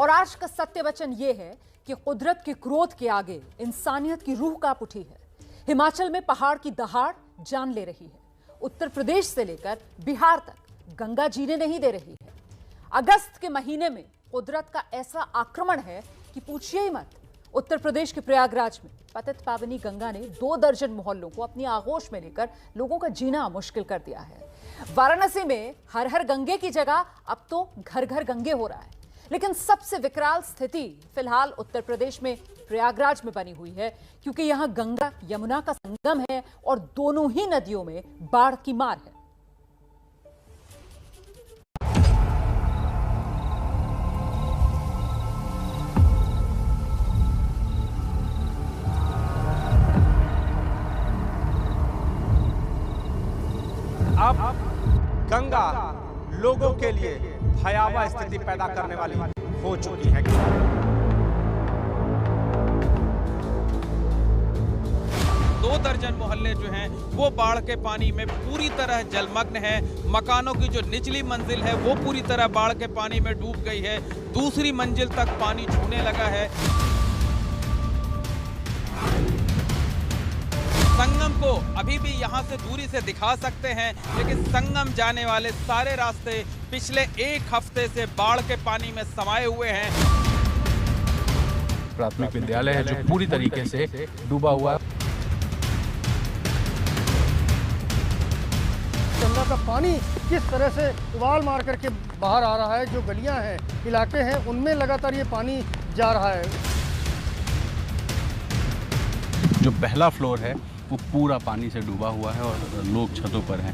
और आज का सत्य वचन यह है कि कुदरत के क्रोध के आगे इंसानियत की रूह कांप उठी है। हिमाचल में पहाड़ की दहाड़ जान ले रही है। उत्तर प्रदेश से लेकर बिहार तक गंगा जीने नहीं दे रही है। अगस्त के महीने में कुदरत का ऐसा आक्रमण है कि पूछिए ही मत। उत्तर प्रदेश के प्रयागराज में पतित पावनी गंगा ने 2 दर्जन मोहल्लों को अपनी आगोश में लेकर लोगों का जीना मुश्किल कर दिया है। वाराणसी में हर हर गंगे की जगह अब तो घर घर गंगे हो रहा है। लेकिन सबसे विकराल स्थिति फिलहाल उत्तर प्रदेश में प्रयागराज में बनी हुई है, क्योंकि यहां गंगा यमुना का संगम है और दोनों ही नदियों में बाढ़ की मार है। अब गंगा लोगों के लिए भयावह स्थिति पैदा करने वाली हो चुकी है। 2 दर्जन मोहल्ले जो हैं वो बाढ़ के पानी में पूरी तरह जलमग्न हैं। मकानों की जो निचली मंजिल है वो पूरी तरह बाढ़ के पानी में डूब गई है। दूसरी मंजिल तक पानी छूने लगा है। संगम को अभी भी यहां से दूरी से दिखा सकते हैं, लेकिन संगम जाने वाले सारे रास्ते पिछले 1 हफ्ते से बाढ़ के पानी में समाये हुए हैं। प्राथमिक विद्यालय है जो पूरी तरीके से डूबा हुआ है। गंगा का पानी किस तरह से उबाल मार करके बाहर आ रहा है। जो गलियां हैं, इलाके हैं, उनमें लगातार ये पानी जा रहा है। जो पहला फ्लोर है वो पूरा पानी से डूबा हुआ है और लोग छतों पर हैं।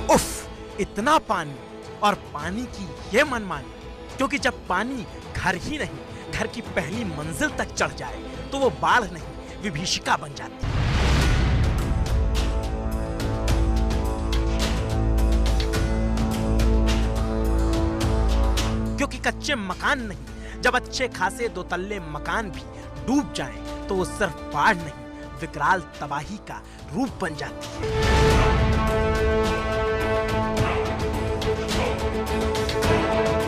उफ, इतना पानी और पानी की ये मनमानी, क्योंकि जब पानी घर ही नहीं, घर की पहली मंजिल तक चढ़ जाए तो वो बाढ़ नहीं, विभीषिका बन जाती है। क्योंकि कच्चे मकान नहीं, जब अच्छे खासे 2 तल्ले मकान भी डूब जाएं, तो वो सिर्फ बाढ़ नहीं, विकराल तबाही का रूप बन जाती है।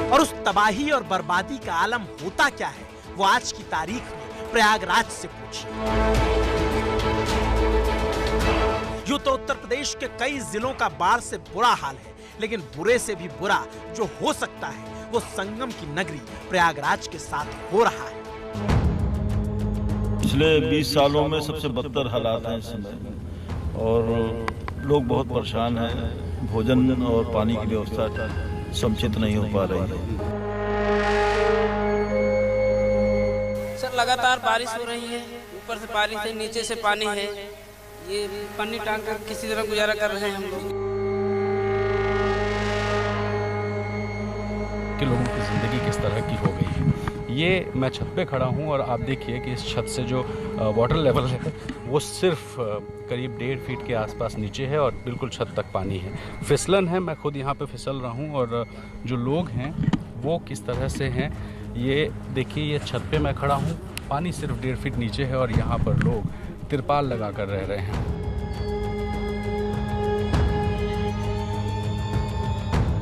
और उस तबाही और बर्बादी का आलम होता क्या है, वो आज की तारीख में प्रयागराज से पूछिए। यूं तो उत्तर प्रदेश के कई जिलों का बाढ़ से बुरा हाल है, लेकिन बुरे से भी बुरा जो हो सकता है वो संगम की नगरी प्रयागराज के साथ हो रहा है। पिछले 20 सालों में सबसे बदतर हालात हैं इस समय और लोग बहुत परेशान हैं। भोजन और पानी की व्यवस्था समुचित नहीं हो पा रही है। सर, लगातार बारिश हो रही है, ऊपर से बारिश है, नीचे से पानी है। ये पन्नी टांग कर किसी तरह गुजारा कर रहे हैं हम लोग। कि लोगों की ज़िंदगी किस तरह की हो गई है। ये मैं छत पे खड़ा हूँ और आप देखिए कि इस छत से जो वाटर लेवल है वो सिर्फ करीब 1.5 फीट के आसपास नीचे है और बिल्कुल छत तक पानी है। फिसलन है, मैं खुद यहाँ पे फिसल रहा हूँ और जो लोग हैं वो किस तरह से हैं ये देखिए। ये छत पे मैं खड़ा हूँ, पानी सिर्फ 1.5 फीट नीचे है और यहाँ पर लोग तिरपाल लगा कर रह रहे हैं।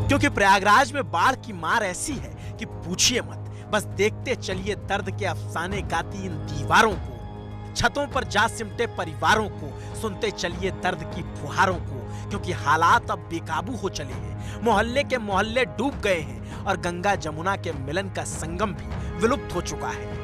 क्योंकि प्रयागराज में बाढ़ की मार ऐसी है कि पूछिए मत। बस देखते चलिए दर्द के अफसाने गाती इन दीवारों को, छतों पर जा सिमटे परिवारों को, सुनते चलिए दर्द की फुहारों को। क्योंकि हालात अब बेकाबू हो चले हैं, मोहल्ले के मोहल्ले डूब गए हैं और गंगा जमुना के मिलन का संगम भी विलुप्त हो चुका है।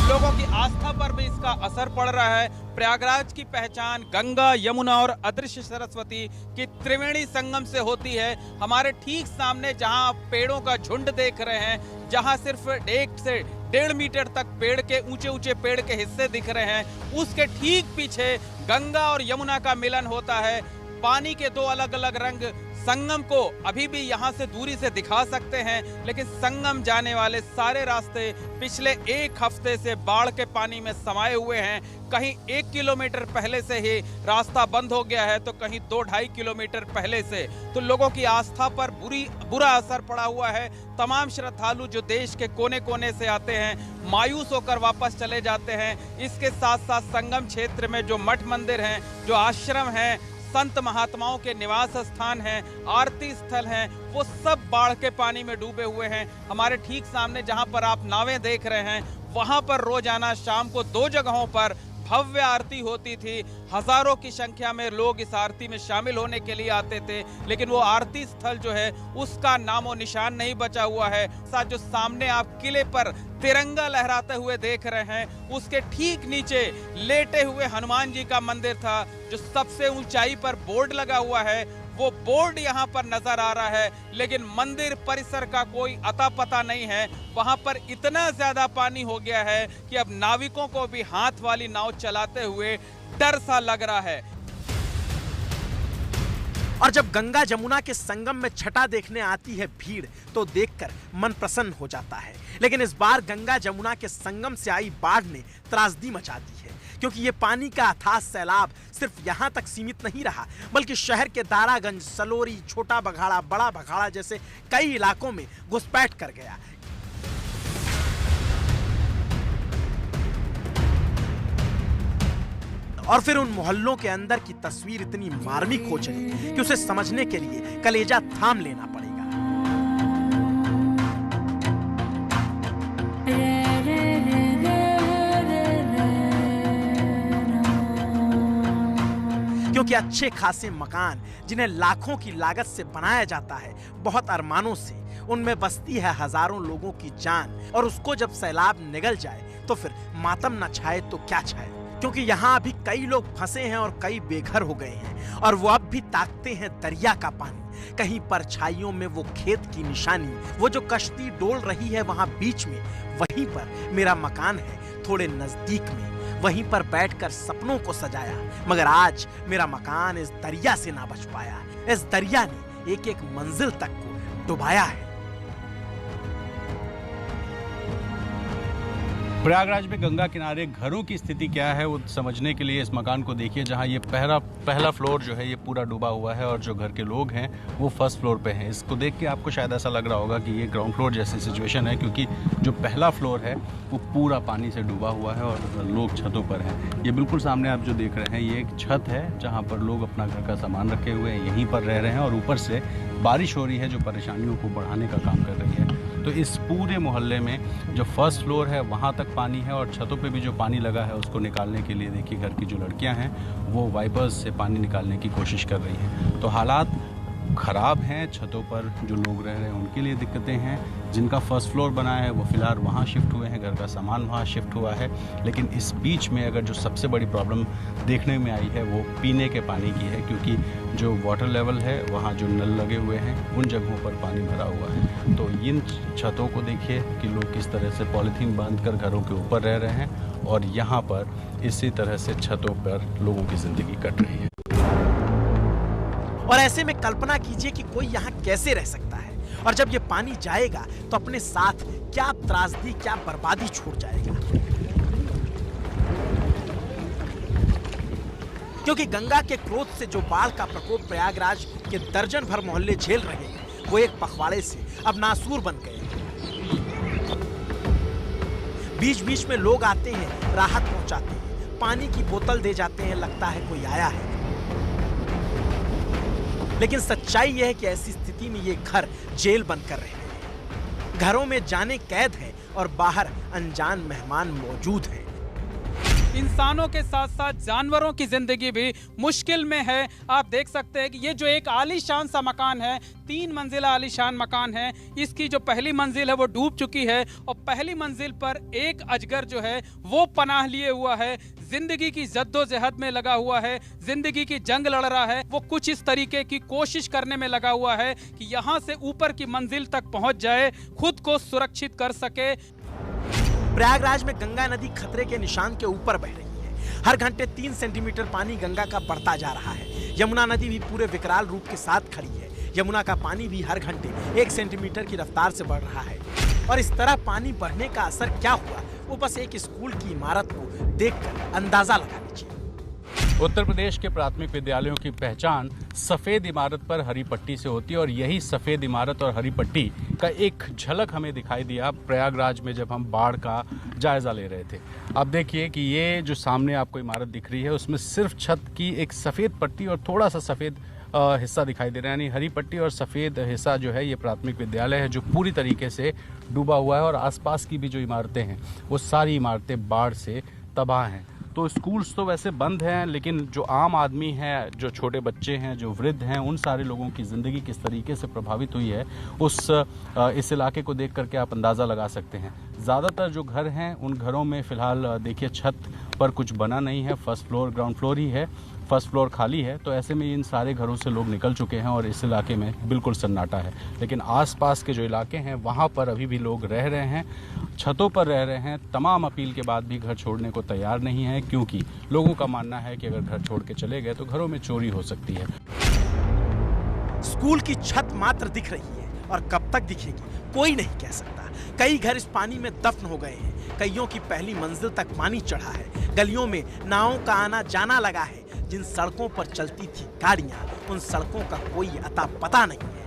लोगों की आस्था पर भी इसका असर पड़ रहा है। प्रयागराज की पहचान गंगा, यमुना और अदृश्य सरस्वती की त्रिवेणी संगम से होती है। हमारे ठीक सामने जहां आप पेड़ों का झुंड देख रहे हैं, जहां सिर्फ 1 से 1.5 मीटर तक पेड़ के ऊंचे पेड़ के हिस्से दिख रहे हैं, उसके ठीक पीछे गंगा और यमुना का मिलन होता है। पानी के दो अलग अलग रंग संगम को अभी भी यहाँ से दूरी से दिखा सकते हैं, लेकिन संगम जाने वाले सारे रास्ते पिछले एक हफ्ते से बाढ़ के पानी में समाये हुए हैं। कहीं 1 किलोमीटर पहले से ही रास्ता बंद हो गया है तो कहीं 2-2.5 किलोमीटर पहले से। तो लोगों की आस्था पर बुरा असर पड़ा हुआ है। तमाम श्रद्धालु जो देश के कोने कोने से आते हैं मायूस होकर वापस चले जाते हैं। इसके साथ साथ संगम क्षेत्र में जो मठ मंदिर हैं, जो आश्रम हैं, संत महात्माओं के निवास स्थान हैं, आरती स्थल हैं, वो सब बाढ़ के पानी में डूबे हुए हैं। हमारे ठीक सामने जहां पर आप नावें देख रहे हैं, वहां पर रोजाना शाम को 2 जगहों पर भव्य आरती होती थी। हजारों की संख्या में लोग इस आरती में शामिल होने के लिए आते थे, लेकिन वो आरती स्थल जो है उसका नामो निशान नहीं बचा हुआ है। साथ जो सामने आप किले पर तिरंगा लहराते हुए देख रहे हैं, उसके ठीक नीचे लेटे हुए हनुमान जी का मंदिर था, जो सबसे ऊंचाई पर बोर्ड लगा हुआ है। वो बोर्ड यहाँ पर नजर आ रहा है, लेकिन मंदिर परिसर का कोई अता पता नहीं है। वहां पर इतना ज्यादा पानी हो गया है कि अब नाविकों को भी हाथ वाली नाव चलाते हुए डर सा लग रहा है। और जब गंगा जमुना के संगम में छटा देखने आती है भीड़, तो देखकर मन प्रसन्न हो जाता है। लेकिन इस बार गंगा जमुना के संगम से आई बाढ़ ने त्रासदी मचा दी है, क्योंकि ये पानी का अथाह सैलाब सिर्फ यहाँ तक सीमित नहीं रहा, बल्कि शहर के दारागंज, सलोरी, छोटा बघाड़ा, बड़ा बघाड़ा जैसे कई इलाकों में घुसपैठ कर गया। और फिर उन मोहल्लों के अंदर की तस्वीर इतनी मार्मिक हो चली कि उसे समझने के लिए कलेजा थाम लेना पड़ेगा। क्योंकि अच्छे खासे मकान, जिन्हें लाखों की लागत से बनाया जाता है, बहुत अरमानों से, उनमें बसती है हजारों लोगों की जान। और उसको जब सैलाब निगल जाए तो फिर मातम न छाए तो क्या छाए, क्योंकि यहाँ अभी कई लोग फंसे हैं और कई बेघर हो गए हैं। और वो अब भी ताकते हैं दरिया का पानी। कहीं परछाइयों में वो खेत की निशानी, वो जो कश्ती डोल रही है वहां बीच में, वहीं पर मेरा मकान है थोड़े नजदीक में। वहीं पर बैठकर सपनों को सजाया, मगर आज मेरा मकान इस दरिया से ना बच पाया। इस दरिया ने एक एक मंजिल तक को डुबाया है। प्रयागराज में गंगा किनारे घरों की स्थिति क्या है वो समझने के लिए इस मकान को देखिए, जहां ये पहला फ्लोर जो है ये पूरा डूबा हुआ है और जो घर के लोग हैं वो फर्स्ट फ्लोर पे हैं। इसको देख के आपको शायद ऐसा लग रहा होगा कि ये ग्राउंड फ्लोर जैसी सिचुएशन है, क्योंकि जो पहला फ्लोर है वो पूरा पानी से डूबा हुआ है और लोग छतों पर हैं। ये बिल्कुल सामने आप जो देख रहे हैं ये एक छत है जहाँ पर लोग अपना घर का सामान रखे हुए हैं, यहीं पर रह रहे हैं। और ऊपर से बारिश हो रही है जो परेशानियों को बढ़ाने का काम कर रही है। तो इस पूरे मोहल्ले में जो फर्स्ट फ्लोर है वहाँ तक पानी है और छतों पे भी जो पानी लगा है उसको निकालने के लिए देखिए घर की जो लड़कियाँ हैं वो वाइपर्स से पानी निकालने की कोशिश कर रही हैं। तो हालात ख़राब हैं। छतों पर जो लोग रह रहे हैं उनके लिए दिक्कतें हैं। जिनका फर्स्ट फ्लोर बना है वो फ़िलहाल वहाँ शिफ्ट हुए हैं, घर का सामान वहाँ शिफ्ट हुआ है। लेकिन इस बीच में अगर जो सबसे बड़ी प्रॉब्लम देखने में आई है वो पीने के पानी की है, क्योंकि जो वाटर लेवल है वहाँ जो नल लगे हुए हैं उन जगहों पर पानी भरा हुआ है। तो इन छतों को देखिए कि लोग किस तरह से पॉलीथीन बांध कर घरों के ऊपर रह रहे हैं और यहाँ पर इसी तरह से छतों पर लोगों की ज़िंदगी कट रही है। और ऐसे में कल्पना कीजिए कि कोई यहाँ कैसे रह सकता है, और जब ये पानी जाएगा तो अपने साथ क्या त्रासदी, क्या बर्बादी छोड़ जाएगा। क्योंकि गंगा के क्रोध से जो बाढ़ का प्रकोप प्रयागराज के दर्जन भर मोहल्ले झेल रहे हैं, वो एक पखवाड़े से अब नासूर बन गए हैं। बीच बीच में लोग आते हैं, राहत पहुंचाते हैं, पानी की बोतल दे जाते हैं, लगता है कोई आया है। लेकिन सच्चाई यह है कि ऐसी स्थिति में ये घर जेल बनकर रहे हैं। घरों में जाने कैद है और बाहर अनजान मेहमान मौजूद हैं। इंसानों के साथ साथ जानवरों की जिंदगी भी मुश्किल में है। आप देख सकते हैं कि ये जो एक आलीशान सा मकान है, 3 मंजिला आलीशान मकान है, इसकी जो पहली मंजिल है वो डूब चुकी है और पहली मंजिल पर एक अजगर जो है वो पनाह लिए हुआ है, जिंदगी की जद्दोजहद में लगा हुआ है, जिंदगी की जंग लड़ रहा है। वो कुछ इस तरीके की कोशिश करने में लगा हुआ है कि यहाँ से ऊपर की मंजिल तक पहुँच जाए, खुद को सुरक्षित कर सके। प्रयागराज में गंगा नदी खतरे के निशान के ऊपर बह रही है। हर घंटे 3 सेंटीमीटर पानी गंगा का बढ़ता जा रहा है। यमुना नदी भी पूरे विकराल रूप के साथ खड़ी है। यमुना का पानी भी हर घंटे 1 सेंटीमीटर की रफ्तार से बढ़ रहा है। और इस तरह पानी बढ़ने का असर क्या हुआ, वो बस एक स्कूल की इमारत को देखकर अंदाजा लगा लीजिए। उत्तर प्रदेश के प्राथमिक विद्यालयों की पहचान सफेद इमारत पर हरी पट्टी से होती है और यही सफेद इमारत और हरी पट्टी का एक झलक हमें दिखाई दिया प्रयागराज में जब हम बाढ़ का जायजा ले रहे थे। आप देखिए कि ये जो सामने आपको इमारत दिख रही है उसमें सिर्फ छत की एक सफेद पट्टी और थोड़ा सा सफेद हिस्सा दिखाई दे रहा है, यानी हरी पट्टी और सफेद हिस्सा जो है ये प्राथमिक विद्यालय है जो पूरी तरीके से डूबा हुआ है और आसपास की भी जो इमारतें हैं वो सारी इमारतें बाढ़ से तबाह हैं। तो स्कूल्स तो वैसे बंद हैं, लेकिन जो आम आदमी है, जो छोटे बच्चे हैं, जो वृद्ध हैं, उन सारे लोगों की ज़िंदगी किस तरीके से प्रभावित हुई है इस इलाके को देख करके आप अंदाज़ा लगा सकते हैं। ज़्यादातर जो घर हैं उन घरों में फ़िलहाल देखिए छत पर कुछ बना नहीं है, फर्स्ट फ्लोर ग्राउंड फ्लोर ही है, फर्स्ट फ्लोर खाली है। तो ऐसे में इन सारे घरों से लोग निकल चुके हैं और इस इलाके में बिल्कुल सन्नाटा है। लेकिन आसपास के जो इलाके हैं वहाँ पर अभी भी लोग रह रहे हैं, छतों पर रह रहे हैं। तमाम अपील के बाद भी घर छोड़ने को तैयार नहीं है, क्योंकि लोगों का मानना है कि अगर घर छोड़ के चले गए तो घरों में चोरी हो सकती है। स्कूल की छत मात्र दिख रही है और कब तक दिखेगी कोई नहीं कह सकता। कई घर इस पानी में दफन हो गए हैं, कईयों की पहली मंजिल तक पानी चढ़ा है। गलियों में नावों का आना जाना लगा है। जिन सड़कों पर चलती थी गाड़ियां, उन सड़कों का कोई अता पता नहीं है।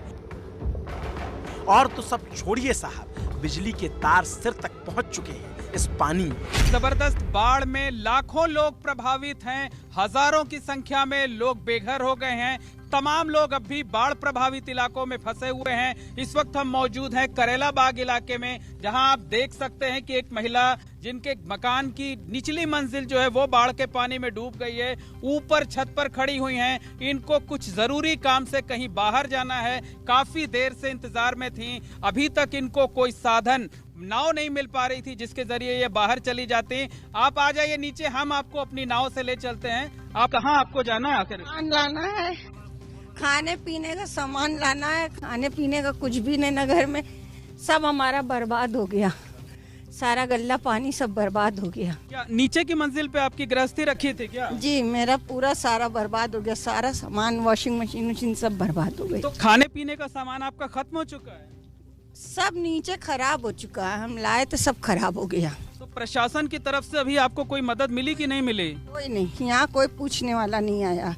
और तो सब छोड़िए साहब, बिजली के तार सिर तक पहुंच चुके हैं इस पानी में। जबरदस्त बाढ़ में लाखों लोग प्रभावित हैं, हजारों की संख्या में लोग बेघर हो गए हैं। तमाम लोग अब भी बाढ़ प्रभावित इलाकों में फंसे हुए हैं। इस वक्त हम मौजूद हैं करेला बाग इलाके में, जहां आप देख सकते हैं कि एक महिला जिनके मकान की निचली मंजिल जो है वो बाढ़ के पानी में डूब गई है, ऊपर छत पर खड़ी हुई हैं। इनको कुछ जरूरी काम से कहीं बाहर जाना है, काफी देर से इंतजार में थीं। अभी तक इनको कोई साधन, नाव नहीं मिल पा रही थी जिसके जरिए ये बाहर चली जाती। आप आ जाइए नीचे, हम आपको अपनी नाव से ले चलते हैं। आप कहाँ, आपको जाना है आखिर? लाना है, खाने पीने का सामान लाना है। खाने पीने का कुछ भी नहीं ना घर में, सब हमारा बर्बाद हो गया। सारा गल्ला पानी सब बर्बाद हो गया। क्या नीचे की मंजिल पे आपकी गृहस्थी रखी थी क्या? जी, मेरा पूरा सारा बर्बाद हो गया। सारा सामान, वॉशिंग मशीन सब बर्बाद हो गई। तो खाने पीने का सामान आपका खत्म हो चुका है? सब नीचे खराब हो चुका है। हम लाए तो सब खराब हो गया। तो प्रशासन की तरफ से अभी आपको कोई मदद मिली कि नहीं मिली? कोई नहीं, यहाँ कोई पूछने वाला नहीं आया।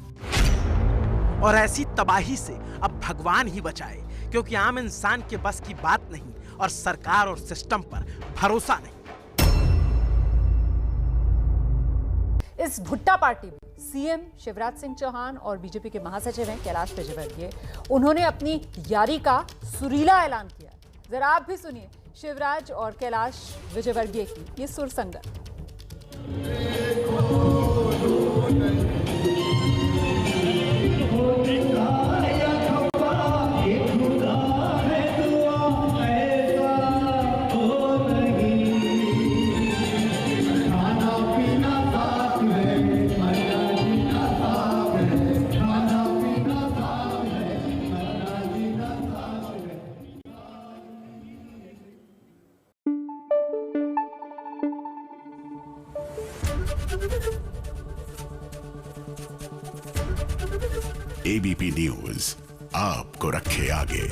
और ऐसी तबाही से अब भगवान ही बचाए, क्योंकि आम इंसान के बस की बात नहीं और सरकार और सिस्टम पर भरोसा नहीं। इस भुट्टा पार्टी में सीएम शिवराज सिंह चौहान और बीजेपी के महासचिव हैं कैलाश विजयवर्गीय, उन्होंने अपनी यारी का सुरीला ऐलान किया। जरा आप भी सुनिए शिवराज और कैलाश विजयवर्गीय की ये सुर संगत। एबीपी न्यूज आपको रखे आगे।